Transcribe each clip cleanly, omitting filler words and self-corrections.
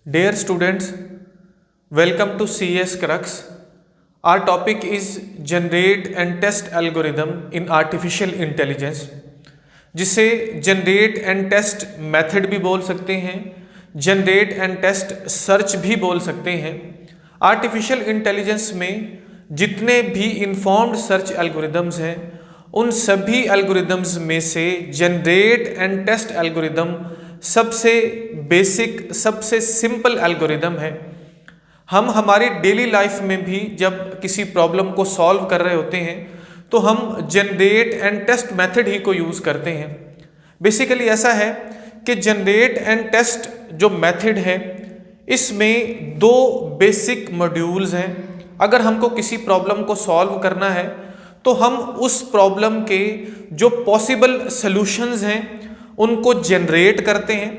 Dear students, welcome to CS Crux. Our topic is generate and test algorithm in artificial intelligence, जिसे generate and test method भी बोल सकते हैं, generate and test search भी बोल सकते हैं। आर्टिफिशियल इंटेलिजेंस में जितने भी इन्फॉर्म्ड सर्च एल्गोरिदम्स हैं, उन सभी एल्गोरिदम्स में से जनरेट एंड टेस्ट एल्गोरिदम सबसे बेसिक, सबसे सिंपल एल्गोरिदम है। हम हमारी डेली लाइफ में भी जब किसी प्रॉब्लम को सॉल्व कर रहे होते हैं तो हम जनरेट एंड टेस्ट मेथड ही को यूज़ करते हैं। बेसिकली ऐसा है कि जनरेट एंड टेस्ट जो मेथड है, इसमें दो बेसिक मॉड्यूल्स हैं। अगर हमको किसी प्रॉब्लम को सॉल्व करना है तो हम उस प्रॉब्लम के जो पॉसिबल सॉल्यूशंस हैं उनको जनरेट करते हैं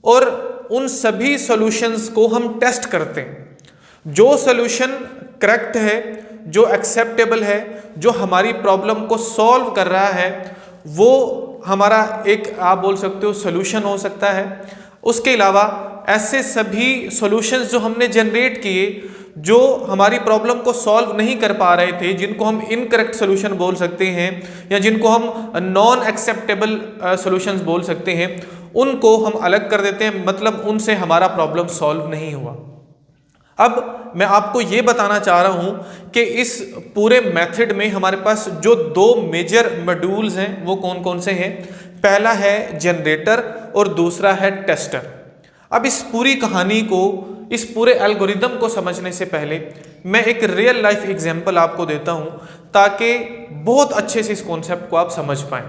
और उन सभी सॉल्यूशंस को हम टेस्ट करते हैं। जो सॉल्यूशन करेक्ट है, जो एक्सेप्टेबल है, जो हमारी प्रॉब्लम को सॉल्व कर रहा है, वो हमारा एक आप बोल सकते हो सॉल्यूशन हो सकता है। उसके अलावा ऐसे सभी सॉल्यूशंस जो हमने जनरेट किए, जो हमारी प्रॉब्लम को सॉल्व नहीं कर पा रहे थे, जिनको हम इनकरेक्ट सॉल्यूशन बोल सकते हैं या जिनको हम नॉन एक्सेप्टेबल सॉल्यूशंस बोल सकते हैं, उनको हम अलग कर देते हैं। मतलब उनसे हमारा प्रॉब्लम सॉल्व नहीं हुआ। अब मैं आपको ये बताना चाह रहा हूं कि इस पूरे मेथड में हमारे पास जो दो मेजर मॉड्यूल्स हैं वो कौन कौन से हैं। पहला है जनरेटर और दूसरा है टेस्टर। अब इस पूरी कहानी को, इस पूरे एल्गोरिदम को समझने से पहले मैं एक रियल लाइफ एग्जांपल आपको देता हूं ताकि बहुत अच्छे से इस कॉन्सेप्ट को आप समझ पाएं।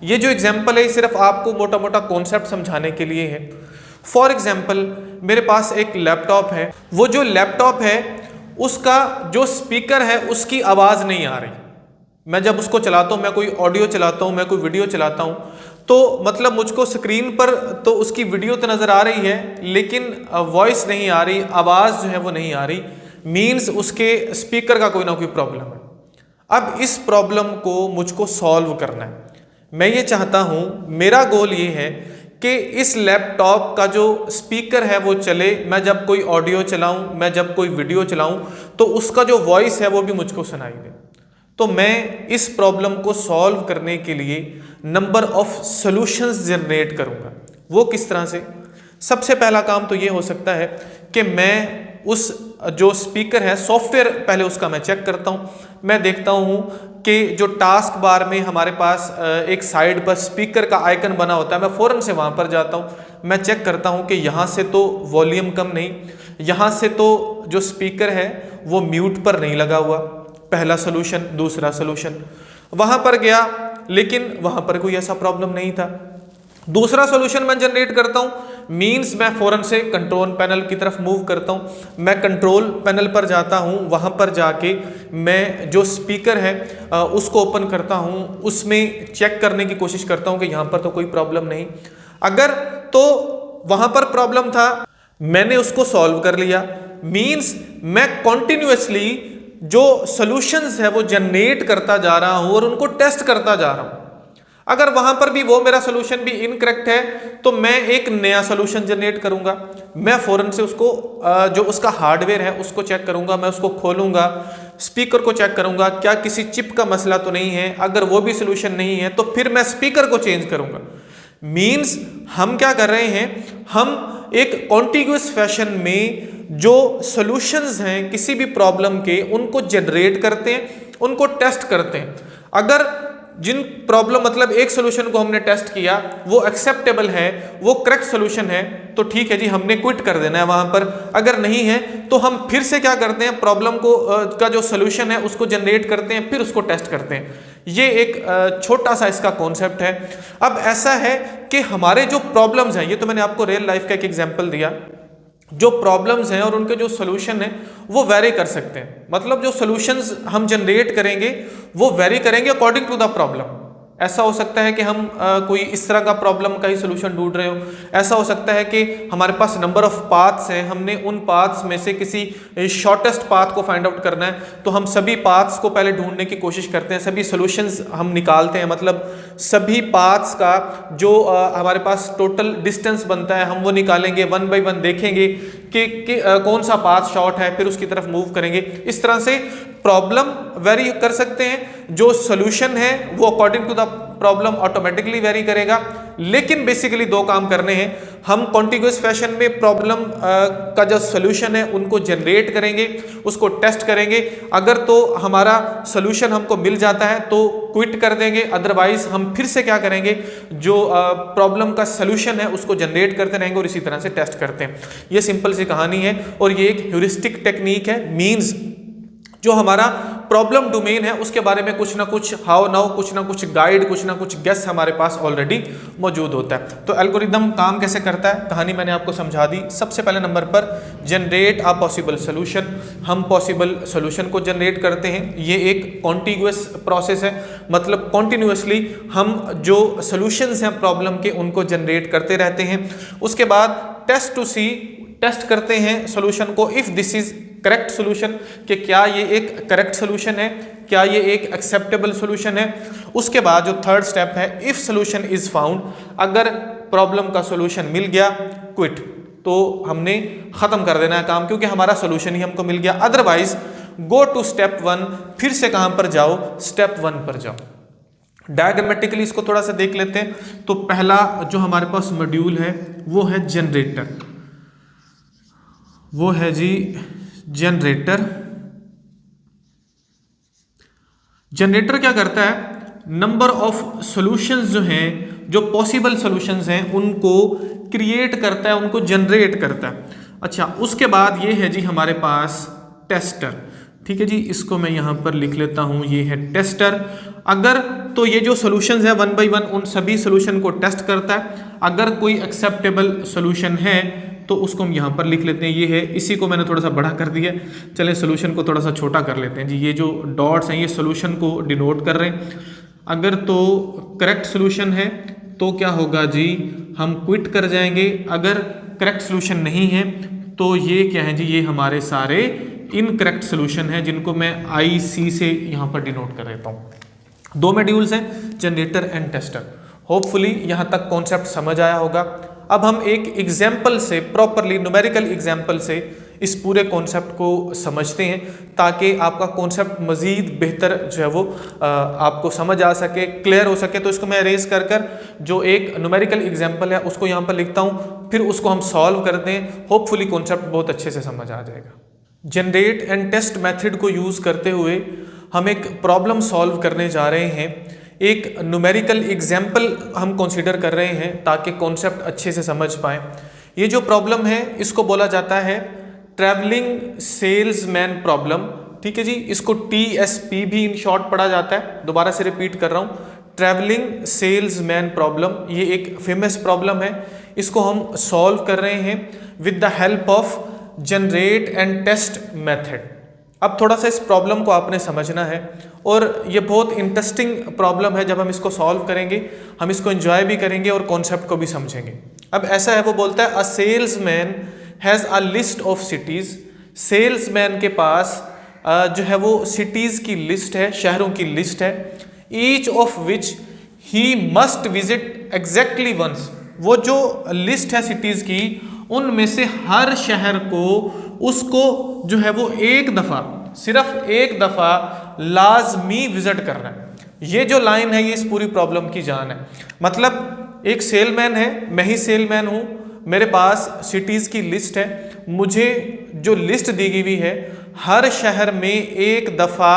ये जो एग्जांपल है सिर्फ आपको मोटा मोटा कॉन्सेप्ट समझाने के लिए है। फॉर एग्जाम्पल मेरे पास एक लैपटॉप है। वो जो लैपटॉप है उसका जो स्पीकर है उसकी आवाज़ नहीं आ रही। मैं जब उसको चलाता हूँ, मैं कोई ऑडियो चलाता हूँ, मैं कोई वीडियो चलाता हूँ, तो मतलब मुझको स्क्रीन पर तो उसकी वीडियो तो नज़र आ रही है लेकिन वॉइस नहीं आ रही, आवाज़ जो है वो नहीं आ रही। मीन्स उसके स्पीकर का कोई ना कोई प्रॉब्लम है। अब इस प्रॉब्लम को मुझको सॉल्व करना है। मैं ये चाहता हूँ, मेरा गोल ये है कि इस लैपटॉप का जो स्पीकर है वो चले। मैं जब कोई ऑडियो चलाऊं, मैं जब कोई वीडियो चलाऊं तो उसका जो वॉइस है वो भी मुझको सुनाई दे। तो मैं इस प्रॉब्लम को सॉल्व करने के लिए नंबर ऑफ सॉल्यूशंस जनरेट करूंगा। वो किस तरह से? सबसे पहला काम तो ये हो सकता है कि मैं उस जो स्पीकर है, सॉफ्टवेयर पहले उसका मैं चेक करता हूँ। मैं देखता हूँ कि जो टास्क बार में हमारे पास एक साइड पर स्पीकर का आइकन बना होता है, मैं फ़ौरन से वहाँ पर जाता हूँ। मैं चेक करता हूँ कि यहाँ से तो वॉल्यूम कम नहीं, यहाँ से तो जो स्पीकर है वो म्यूट पर नहीं लगा हुआ। पहला सोल्यूशन। दूसरा सोल्यूशन, वहाँ पर गया लेकिन वहाँ पर कोई ऐसा प्रॉब्लम नहीं था। दूसरा सॉल्यूशन मैं जनरेट करता हूँ। मीन्स मैं फ़ौरन से कंट्रोल पैनल की तरफ मूव करता हूँ। मैं कंट्रोल पैनल पर जाता हूँ, वहाँ पर जाके मैं जो स्पीकर है उसको ओपन करता हूँ, उसमें चेक करने की कोशिश करता हूँ कि यहाँ पर तो कोई प्रॉब्लम नहीं। अगर तो वहाँ पर प्रॉब्लम था, मैंने उसको सॉल्व कर लिया। मीन्स मैं कॉन्टिन्यूसली जो सॉल्यूशंस है वो जनरेट करता जा रहा हूँ और उनको टेस्ट करता जा रहा हूँ। अगर वहां पर भी वो मेरा सोल्यूशन भी इनकरेक्ट है तो मैं एक नया सोल्यूशन जनरेट करूंगा। मैं फौरन से उसको जो उसका हार्डवेयर है उसको चेक करूंगा, मैं उसको खोलूंगा, स्पीकर को चेक करूंगा क्या किसी चिप का मसला तो नहीं है। अगर वो भी सोल्यूशन नहीं है तो फिर मैं स्पीकर को चेंज करूंगा। मीन्स हम क्या कर रहे हैं, हम एक कॉन्टिग्यूअस फैशन में जो सॉल्यूशंस हैं किसी भी प्रॉब्लम के, उनको जनरेट करते हैं, उनको टेस्ट करते हैं। अगर जिन प्रॉब्लम मतलब एक सोल्यूशन को हमने टेस्ट किया, वो एक्सेप्टेबल है, वो करेक्ट सोल्यूशन है, तो ठीक है जी, हमने क्विट कर देना है वहां पर। अगर नहीं है तो हम फिर से क्या करते हैं, प्रॉब्लम को का जो सोल्यूशन है उसको जनरेट करते हैं, फिर उसको टेस्ट करते हैं। ये एक छोटा सा इसका कॉन्सेप्ट है। अब ऐसा है कि हमारे जो प्रॉब्लम्स हैं, ये तो मैंने आपको रियल लाइफ का एक एग्जाम्पल दिया, जो प्रॉब्लम्स हैं और उनके जो सोल्यूशन है वो वेरी कर सकते हैं। मतलब जो सोल्यूशंस हम जनरेट करेंगे वो वेरी करेंगे अकॉर्डिंग टू द प्रॉब्लम। ऐसा हो सकता है कि हम कोई इस तरह का प्रॉब्लम का ही सोल्यूशन ढूंढ रहे हो। ऐसा हो सकता है कि हमारे पास नंबर ऑफ पाथ्स हैं, हमने उन पाथ्स में से किसी शॉर्टेस्ट पाथ को फाइंड आउट करना है, तो हम सभी पाथ्स को पहले ढूंढने की कोशिश करते हैं, सभी सॉल्यूशंस हम निकालते हैं, मतलब सभी पाथ्स का जो हमारे पास टोटल डिस्टेंस बनता है हम वो निकालेंगे, वन बाय वन देखेंगे कि कौन सा पाथ शॉर्ट है, फिर उसकी तरफ मूव करेंगे। इस तरह से प्रॉब्लम वेरी कर सकते हैं, जो सोल्यूशन है वो according to the problem automatically vary करेगा, लेकिन बेसिकली दो काम करने हैं। हम कॉन्टिग्यूअस फैशन में प्रॉब्लम का जो सोल्यूशन है उनको जनरेट करेंगे, उसको टेस्ट करेंगे। अगर तो हमारा सोल्यूशन हमको मिल जाता है तो क्विट कर देंगे, अदरवाइज हम फिर से क्या करेंगे, जो प्रॉब्लम का सोल्यूशन है उसको जनरेट करते रहेंगे और इसी तरह से टेस्ट करते हैं। ये सिंपल सी कहानी है और ये एक ह्यूरिस्टिक टेक्निक है, मीन्स जो हमारा प्रॉब्लम डोमेन है उसके बारे में कुछ ना कुछ हाउ नाउ, कुछ ना कुछ गाइड, कुछ ना कुछ गेस हमारे पास ऑलरेडी मौजूद होता है। तो एल्गोरिदम काम कैसे करता है, कहानी मैंने आपको समझा दी। सबसे पहले नंबर पर जनरेट अ पॉसिबल सोल्यूशन, हम पॉसिबल सोल्यूशन को जनरेट करते हैं। ये एक कॉन्टिग्यूअस प्रोसेस है, मतलब कॉन्टिन्यूअसली हम जो सोल्यूशंस हैं प्रॉब्लम के उनको जनरेट करते रहते हैं। उसके बाद टेस्ट टू सी, टेस्ट करते हैं सोल्यूशन को, if this is correct solution, कि क्या ये एक करेक्ट सोल्यूशन है, क्या ये एक एक्सेप्टेबल सोल्यूशन है। उसके बाद जो थर्ड स्टेप है, इफ सोल्यूशन इज फाउंड, अगर प्रॉब्लम का सोल्यूशन मिल गया, क्विट, तो हमने खत्म कर देना है काम, क्योंकि हमारा सोल्यूशन ही हमको मिल गया। अदरवाइज गो टू स्टेप 1, फिर से कहां पर जाओ, स्टेप 1 पर जाओ। डायग्रामेटिकली इसको थोड़ा सा देख लेते हैं। तो पहला जो हमारे पास मॉड्यूल है वो है जनरेटर, वो है जी जनरेटर। जनरेटर क्या करता है, नंबर ऑफ सॉल्यूशंस जो हैं, जो पॉसिबल सॉल्यूशंस हैं उनको क्रिएट करता है, उनको जनरेट करता है। अच्छा, उसके बाद ये है जी हमारे पास टेस्टर। ठीक है जी, इसको मैं यहां पर लिख लेता हूं, ये है टेस्टर। अगर तो ये जो सॉल्यूशंस है वन बाय वन उन सभी सॉल्यूशन को टेस्ट करता है। अगर कोई एक्सेप्टेबल सॉल्यूशन है तो उसको हम यहाँ पर लिख लेते हैं, ये है। इसी को मैंने थोड़ा सा बड़ा कर दिया, चलें सोल्यूशन को थोड़ा सा छोटा कर लेते हैं जी। ये जो डॉट्स हैं ये सोल्यूशन को डिनोट कर रहे हैं। अगर तो करेक्ट सोल्यूशन है तो क्या होगा जी, हम क्विट कर जाएंगे। अगर करेक्ट सोल्यूशन नहीं है तो ये क्या है जी, ये हमारे सारे इनकरेक्ट सोल्यूशन है, जिनको मैं IC से यहाँ पर डिनोट कर देता हूँ। 2 मॉड्यूल्स हैं, जनरेटर एंड टेस्टर। होपफुली यहाँ तक कॉन्सेप्ट समझ आया होगा। अब हम एक एग्जाम्पल से, प्रॉपरली न्यूमेरिकल एग्जाम्पल से इस पूरे कॉन्सेप्ट को समझते हैं, ताकि आपका कॉन्सेप्ट मज़ीद बेहतर जो है वो आपको समझ आ सके, क्लियर हो सके। तो इसको मैं अरेज कर कर जो एक न्यूमेरिकल एग्जाम्पल है उसको यहाँ पर लिखता हूँ, फिर उसको हम सॉल्व करते हैं। होपफुली कॉन्सेप्ट बहुत अच्छे से समझ आ जाएगा। जनरेट एंड टेस्ट मेथड को यूज़ करते हुए हम एक प्रॉब्लम सॉल्व करने जा रहे हैं। एक न्यूमेरिकल एग्जाम्पल हम कंसीडर कर रहे हैं ताकि कॉन्सेप्ट अच्छे से समझ पाएँ। ये जो प्रॉब्लम है इसको बोला जाता है ट्रैवलिंग सेल्समैन प्रॉब्लम। ठीक है जी, इसको TSP भी इन शॉर्ट पढ़ा जाता है। दोबारा से रिपीट कर रहा हूँ, ट्रैवलिंग सेल्समैन प्रॉब्लम, ये एक फेमस प्रॉब्लम है। इसको हम सॉल्व कर रहे हैं with the help of generate and test method. अब थोड़ा सा इस प्रॉब्लम को आपने समझना है, और ये बहुत इंटरेस्टिंग प्रॉब्लम है। जब हम इसको सॉल्व करेंगे हम इसको एंजॉय भी करेंगे और कॉन्सेप्ट को भी समझेंगे। अब ऐसा है, वो बोलता है अ salesman has a list of cities. Salesman के पास जो है वो सिटीज़ की लिस्ट है, शहरों की लिस्ट है। Each of which he must visit exactly once. वो जो लिस्ट है सिटीज़ की, उनमें से हर शहर को उसको जो है वो एक दफ़ा, सिर्फ एक दफ़ा लाजमी विजिट करना है। ये जो लाइन है ये इस पूरी प्रॉब्लम की जान है। मतलब एक सेलमैन है, मैं ही सेलमैन हूँ, मेरे पास सिटीज़ की लिस्ट है। मुझे जो लिस्ट दी गई हुई है, हर शहर में एक दफ़ा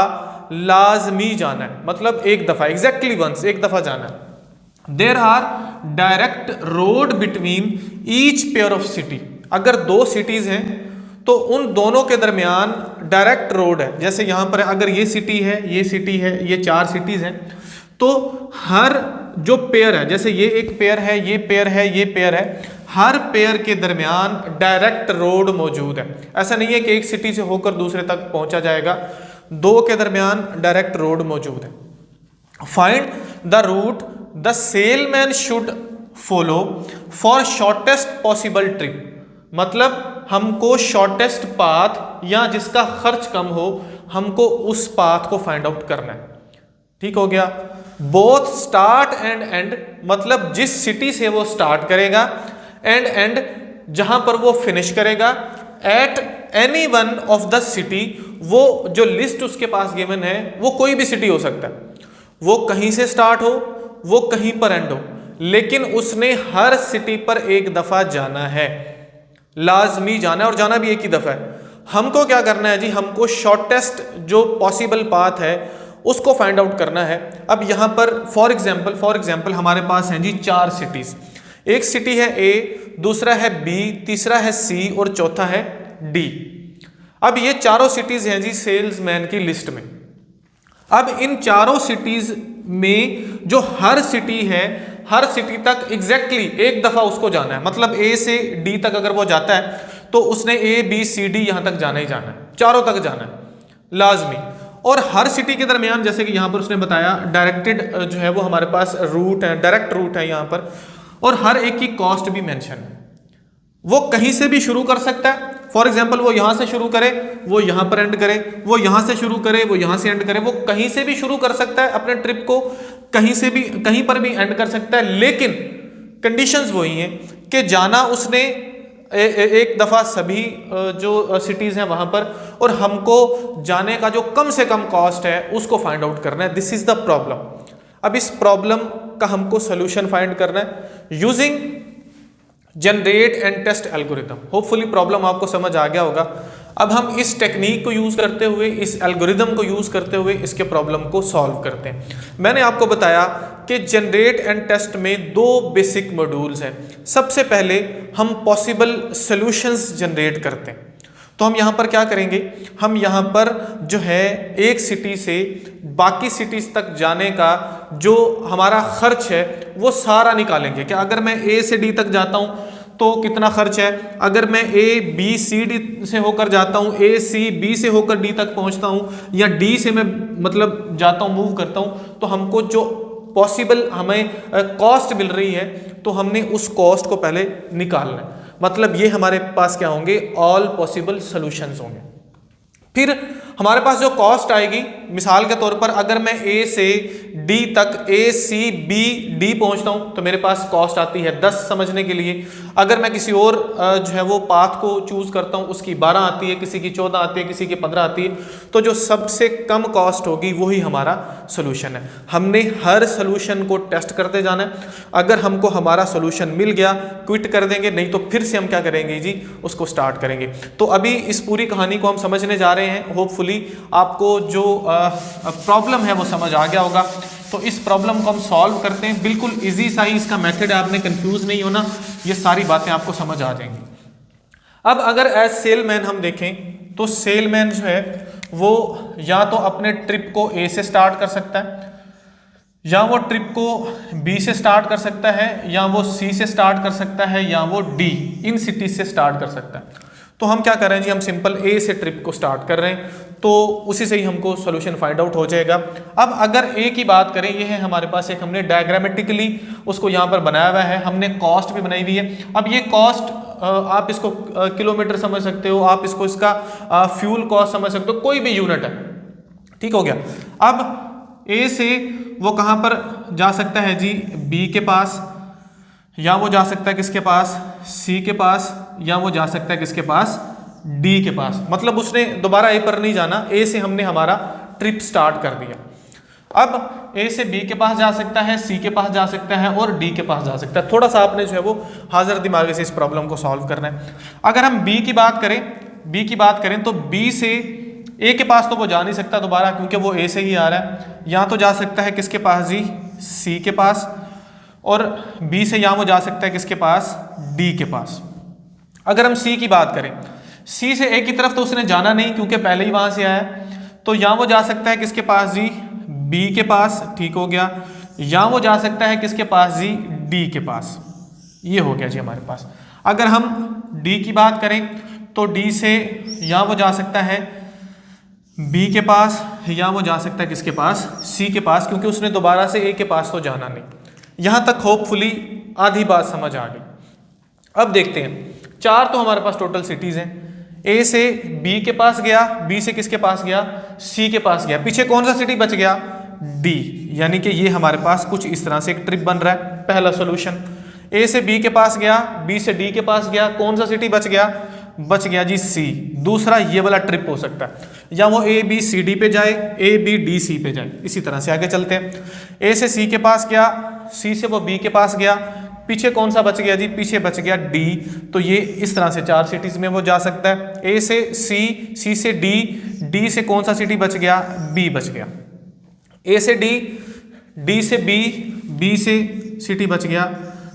लाजमी जाना है, मतलब एक दफ़ा, एग्जैक्टली वंस, एक दफ़ा जाना है। There are direct road between each pair of city. अगर 2 सिटीज़ हैं तो उन दोनों के दरमियान डायरेक्ट रोड है। जैसे यहाँ पर अगर ये सिटी है, ये सिटी है, ये 4 सिटीज़ हैं, तो हर जो पेयर है, जैसे ये एक पेयर है, ये पेयर है, ये पेयर है, हर पेयर के दरमियान डायरेक्ट रोड मौजूद है। ऐसा नहीं है कि एक सिटी से होकर दूसरे तक पहुंचा जाएगा, 2 के दरमियान डायरेक्ट रोड मौजूद है। Find the route the salesman should follow for shortest possible trip. मतलब हमको शॉर्टेस्ट पाथ या जिसका खर्च कम हो, हमको उस पाथ को फाइंड आउट करना है। ठीक हो गया। बोथ स्टार्ट एंड एंड, मतलब जिस सिटी से वो स्टार्ट करेगा एंड एंड जहां पर वो फिनिश करेगा, at any one of the city, वो जो लिस्ट उसके पास गिवन है वो कोई भी सिटी हो सकता है, वो कहीं से स्टार्ट हो, वो कहीं पर एंड हो, लेकिन उसने हर सिटी पर एक दफा जाना है, लाजमी जाना है, और जाना भी एक ही दफा है। हमको क्या करना है जी, हमको शॉर्टेस्ट जो पॉसिबल पाथ है उसको फाइंड आउट करना है। अब यहां पर फॉर एग्जाम्पल हमारे पास हैं जी 4 सिटीज। एक सिटी है ए, दूसरा है बी, तीसरा है सी और चौथा है डी। अब ये चारों सिटीज हैं जी सेल्समैन की लिस्ट में। अब इन चारों सिटीज में जो हर सिटी है, हर सिटी तक एग्जैक्टली एक दफा उसको जाना है। मतलब ए से डी तक अगर वो जाता है तो उसने ए बी सी डी यहां तक जाना ही जाना है, चारों तक जाना है लाजमी। और हर सिटी के दरमियान, जैसे कि यहां पर उसने बताया, डायरेक्टेड जो है वो हमारे पास रूट है, डायरेक्ट रूट है यहां पर, और हर एक की कॉस्ट भी मेंशन है। वो कहीं से भी शुरू कर सकता है। फॉर एग्जाम्पल वो यहां से शुरू करे, वो यहां पर एंड करे, वो यहां से शुरू करे, वो यहां से एंड करे, वो कहीं से भी शुरू कर सकता है अपने ट्रिप को, कहीं से भी कहीं पर भी एंड कर सकता है। लेकिन कंडीशंस वही हैं कि जाना उसने एक दफा सभी जो सिटीज हैं वहां पर, और हमको जाने का जो कम से कम कॉस्ट है उसको फाइंड आउट करना है। This is the problem. अब इस प्रॉब्लम का हमको सोल्यूशन फाइंड करना है using generate and test algorithm. Hopefully problem आपको समझ आ गया होगा। अब हम इस टेक्निक को यूज करते हुए, इस एल्गोरिथम को यूज करते हुए इसके प्रॉब्लम को सॉल्व करते हैं। मैंने आपको बताया कि जनरेट एंड टेस्ट में 2 बेसिक मॉड्यूल्स हैं। सबसे पहले हम पॉसिबल सॉल्यूशंस जनरेट करते हैं। तो हम यहाँ पर क्या करेंगे, हम यहाँ पर जो है एक सिटी से बाकी सिटीज तक जाने का जो हमारा खर्च है वो सारा निकालेंगे। कि अगर मैं ए से डी तक जाता हूँ तो कितना खर्च है, अगर मैं ए बी सी डी से होकर जाता हूँ, ए सी बी से होकर डी तक पहुँचता हूँ, या डी से मैं मतलब जाता हूँ, मूव करता हूँ, तो हमको जो पॉसिबल हमें कॉस्ट मिल रही है तो हमने उस कॉस्ट को पहले निकालना है। मतलब ये हमारे पास क्या होंगे, ऑल पॉसिबल सॉल्यूशंस होंगे। फिर हमारे पास जो कॉस्ट आएगी, मिसाल के तौर पर अगर मैं ए से डी तक, ए सी बी डी पहुंचता हूं तो मेरे पास कॉस्ट आती है 10 समझने के लिए। अगर मैं किसी और जो है वो पाथ को चूज करता हूं उसकी 12 आती है, किसी की 14 आती है, किसी की 15 आती है। तो जो सबसे कम कॉस्ट होगी वही हमारा सोल्यूशन है। हमने हर सोल्यूशन को टेस्ट करते जाना है। अगर हमको हमारा सोल्यूशन मिल गया क्विट कर देंगे, नहीं तो फिर से हम क्या करेंगे जी, उसको स्टार्ट करेंगे। तो अभी इस पूरी कहानी को हम समझने जा रहे हैं। होपफुली आपको जो प्रॉब्लम है वो समझ आ गया होगा। तो इस प्रॉब्लम को हम सॉल्व करते हैं। बिल्कुल इजी सा ही इसका मेथड है, आपने कंफ्यूज नहीं होना, ये सारी बातें आपको समझ आ जाएंगी। अब अगर एज सेलमैन हम देखें तो सेलमैन जो है वो या तो अपने ट्रिप को ए से स्टार्ट कर सकता है, या वो ट्रिप को बी से स्टार्ट कर सकता है, या वो सी से स्टार्ट कर सकता है, या वो डी, इन सिटीज से स्टार्ट कर सकता है। तो हम क्या कर रहे हैं जी, हम सिंपल ए से ट्रिप को स्टार्ट कर रहे हैं, तो उसी से ही हमको सॉल्यूशन फाइंड आउट हो जाएगा। अब अगर ए की बात करें, ये है हमारे पास एक, हमने डायग्रामेटिकली उसको यहाँ पर बनाया हुआ है, हमने कॉस्ट भी बनाई हुई है। अब ये कॉस्ट आप इसको किलोमीटर समझ सकते हो, आप इसको इसका फ्यूल कॉस्ट समझ सकते हो, कोई भी यूनिट है, ठीक हो गया। अब ए से वो कहाँ पर जा सकता है जी, बी के पास, या वो जा सकता है किसके पास, सी के पास, या वो जा सकता है किसके पास, डी के पास। मतलब उसने दोबारा ए पर नहीं जाना, ए से हमने हमारा ट्रिप स्टार्ट कर दिया। अब ए से बी के पास जा सकता है, सी के पास जा सकता है और डी के पास जा सकता है। थोड़ा सा आपने जो है वो हाजिर दिमाग से इस प्रॉब्लम को सॉल्व करना है। अगर हम बी की बात करें तो बी से ए के पास तो वो जा नहीं सकता दोबारा, क्योंकि वो ए से ही आ रहा है। या तो जा सकता है किसके पास जी, सी के पास, और बी से या वो जा सकता है किसके पास, डी के पास। अगर हम सी की बात करें, सी से ए की तरफ तो उसने जाना नहीं क्योंकि पहले ही वहां से आया, तो या वो जा सकता है किसके पास जी, बी के पास, ठीक हो गया, या वो जा सकता है किसके पास जी, डी के पास। ये हो गया जी हमारे पास। अगर हम डी की बात करें तो डी से या वो जा सकता है बी के पास, या वो जा सकता है किसके पास, सी के पास, क्योंकि उसने दोबारा से ए के पास तो जाना नहीं। यहाँ तक होपफुली आधी बात समझ आ गई। अब देखते हैं, 4 तो हमारे पास टोटल सिटीज़ हैं। ए से बी के पास गया, बी से किसके पास गया, सी के पास गया, पीछे कौन सा सिटी बच गया, डी। यानी कि ये हमारे पास कुछ इस तरह से एक ट्रिप बन रहा है। पहला सॉल्यूशन, ए से बी के पास गया, बी से डी के पास गया, कौन सा सिटी बच गया, बच गया जी सी। दूसरा ये वाला ट्रिप हो सकता है, या वो ए बी सी डी पे जाए, ए बी डी सी पे जाए। इसी तरह से आगे चलते हैं, ए से सी के पास गया, सी से वो बी के पास गया, पीछे कौन सा बच गया जी, पीछे बच गया डी। तो ये इस तरह से 4 सिटीज में वो जा सकता है। ए से सी, सी से डी, डी से कौन सा सिटी बच गया, बी बच गया। ए से डी, डी से बी, बी से सिटी बच गया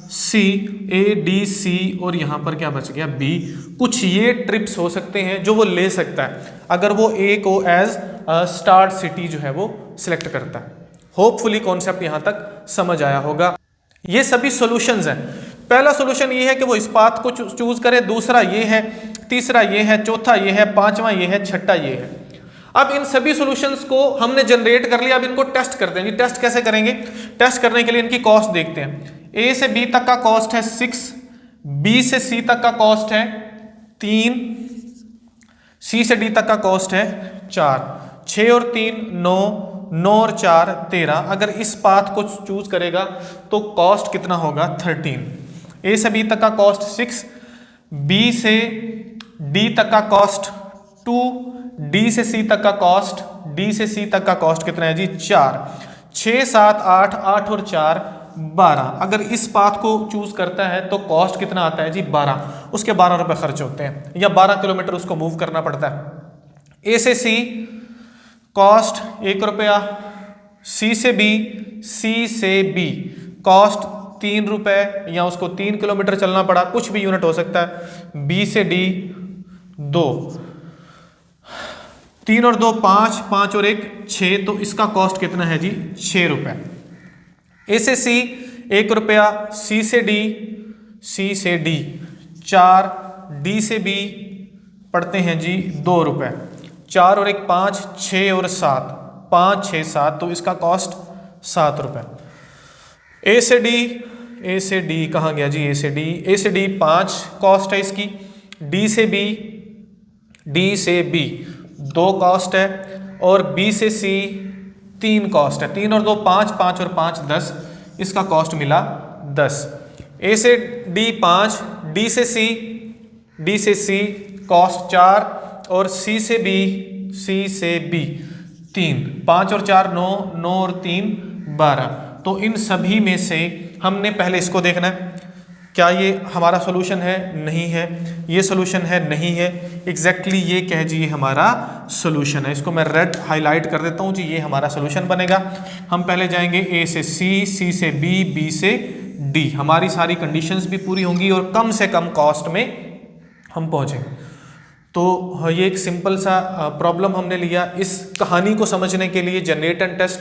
सी, ए डी सी, और यहाँ पर क्या बच गया, बी। कुछ ये ट्रिप्स हो सकते हैं जो वो ले सकता है अगर वो ए को एज स्टार्ट सिटी जो है वो सिलेक्ट करता है। होपफुली कॉन्सेप्ट यहाँ तक समझ आया होगा। ये सभी सॉल्यूशंस हैं। पहला सॉल्यूशन ये है कि वो इस पाथ को चूज करे, दूसरा ये है, तीसरा ये है, चौथा ये है, पांचवा ये है, छठा ये है। अब इन सभी सॉल्यूशंस को हमने जनरेट कर लिया, अब इनको टेस्ट करते हैं। टेस्ट कैसे करेंगे, टेस्ट करने के लिए इनकी कॉस्ट देखते हैं। ए से बी तक का कॉस्ट है 6, बी से सी तक का कॉस्ट है 3, सी से डी तक का कॉस्ट है 4। 6 और 3 9, 9 और 4 13। अगर इस पाथ को चूज करेगा तो कॉस्ट कितना होगा, 13। ए से बी तक का कॉस्ट 6, बी से डी तक का कॉस्ट 2, डी से सी तक का कॉस्ट, डी से सी तक का कॉस्ट कितना है जी, 4। 6 7 8, 8 और 4 12। अगर इस पाथ को चूज करता है तो कॉस्ट कितना आता है जी, 12। उसके 12 रुपए खर्च होते हैं, या 12 किलोमीटर उसको मूव करना पड़ता है। ए से सी कॉस्ट 1 रुपया, सी से बी, सी से बी कॉस्ट 3 रुपए, या उसको 3 किलोमीटर चलना पड़ा, कुछ भी यूनिट हो सकता है। बी से डी 2, 3 और 2 5, 5 और 1 6, तो इसका कॉस्ट कितना है जी, 6 रुपए। ए से सी 1 रुपया, सी से डी, सी से डी 4, डी से बी पढ़ते हैं जी 2 रुपए। 4 और 1 5, 6 और 7, 5 6 7, तो इसका कॉस्ट 7 रुपए। ए से डी, ए से डी कहाँ गया जी, ए से डी, ए से डी 5 कॉस्ट है इसकी। डी से बी, डी से बी 2 कॉस्ट है, और बी से सी 3 कॉस्ट है। 3 और 2 5, 5 और 5 10, इसका कॉस्ट मिला 10। ए से डी 5, डी से सी, डी से सी कॉस्ट 4, और सी से बी, सी से बी 3। 5 और 4 9, 9 और 3 12। तो इन सभी में से हमने पहले इसको देखना है, क्या ये हमारा सॉल्यूशन है, नहीं है। ये सॉल्यूशन है, नहीं है। एग्जैक्टली ये कह जी ये हमारा सॉल्यूशन है। इसको मैं रेड हाईलाइट कर देता हूँ जी, ये हमारा सॉल्यूशन बनेगा। हम पहले जाएंगे ए से सी, सी से बी, बी से डी। हमारी सारी कंडीशंस भी पूरी होंगी और कम से कम कॉस्ट में हम पहुँचेंगे। तो ये एक सिंपल सा प्रॉब्लम हमने लिया। इस कहानी को समझने के लिए जनरेट एंड टेस्ट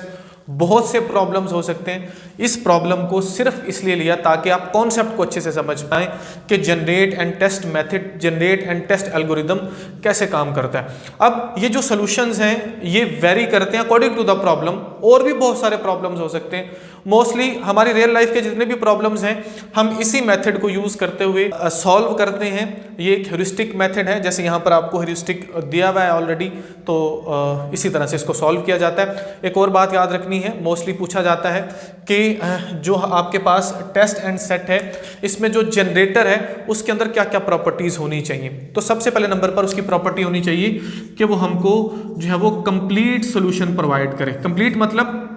बहुत से प्रॉब्लम्स हो सकते हैं। इस प्रॉब्लम को सिर्फ इसलिए लिया ताकि आप कॉन्सेप्ट को अच्छे से समझ पाएं कि generate and test method, generate and test algorithm कैसे काम करता है। अब ये जो सॉल्यूशंस हैं ये वेरी करते हैं अकॉर्डिंग टू द प्रॉब्लम। और भी बहुत सारे प्रॉब्लम्स हो सकते हैं। मोस्टली हमारी रियल लाइफ के जितने भी प्रॉब्लम्स हैं हम इसी मेथड को यूज़ करते हुए सॉल्व करते हैं। ये एक ह्यूरिस्टिक मेथड है, जैसे यहाँ पर आपको ह्यूरिस्टिक दिया हुआ है ऑलरेडी, तो इसी तरह से इसको सॉल्व किया जाता है। एक और बात याद रखनी है, मोस्टली पूछा जाता है कि जो आपके पास टेस्ट एंड सेट है इसमें जो जनरेटर है उसके अंदर क्या क्या प्रॉपर्टीज़ होनी चाहिए। तो सबसे पहले नंबर पर उसकी प्रॉपर्टी होनी चाहिए कि वो हमको जो है वो कंप्लीट सोल्यूशन प्रोवाइड करे। कंप्लीट मतलब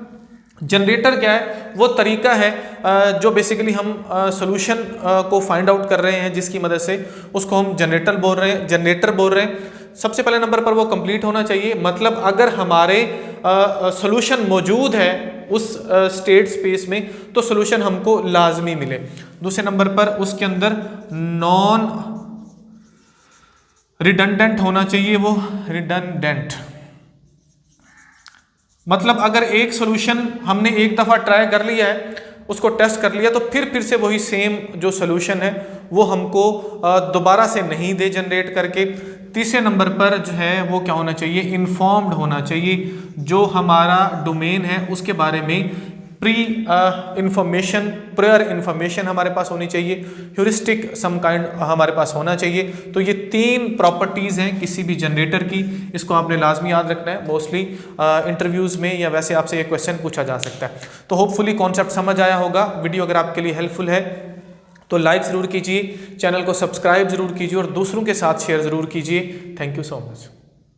जनरेटर क्या है, वो तरीका है जो बेसिकली हम सॉल्यूशन को फाइंड आउट कर रहे हैं, जिसकी मदद से उसको हम जनरेटर बोल रहे हैं। सबसे पहले नंबर पर वो कंप्लीट होना चाहिए, मतलब अगर हमारे सॉल्यूशन मौजूद है उस स्टेट स्पेस में तो सॉल्यूशन हमको लाजमी मिले। दूसरे नंबर पर उसके अंदर नॉन रिडंडेंट होना चाहिए, वो रिडंडेंट मतलब अगर एक सॉल्यूशन हमने एक दफ़ा ट्राई कर लिया है, उसको टेस्ट कर लिया, तो फिर से वही सेम जो सॉल्यूशन है वो हमको दोबारा से नहीं दे जनरेट करके। तीसरे नंबर पर जो है वो क्या होना चाहिए, इन्फॉर्म्ड होना चाहिए, जो हमारा डोमेन है उसके बारे में प्रायर इंफॉर्मेशन हमारे पास होनी चाहिए, ह्यूरिस्टिक सम काइंड हमारे पास होना चाहिए। तो ये 3 प्रॉपर्टीज़ हैं किसी भी जनरेटर की, इसको आपने लाजमी याद रखना है। मोस्टली इंटरव्यूज़ में या वैसे आपसे ये क्वेश्चन पूछा जा सकता है। तो होपफुली कॉन्सेप्ट समझ आया होगा। वीडियो अगर आपके लिए हेल्पफुल है तो लाइक ज़रूर कीजिए, चैनल को सब्सक्राइब ज़रूर कीजिए और दूसरों के साथ शेयर ज़रूर कीजिए। Thank you so much.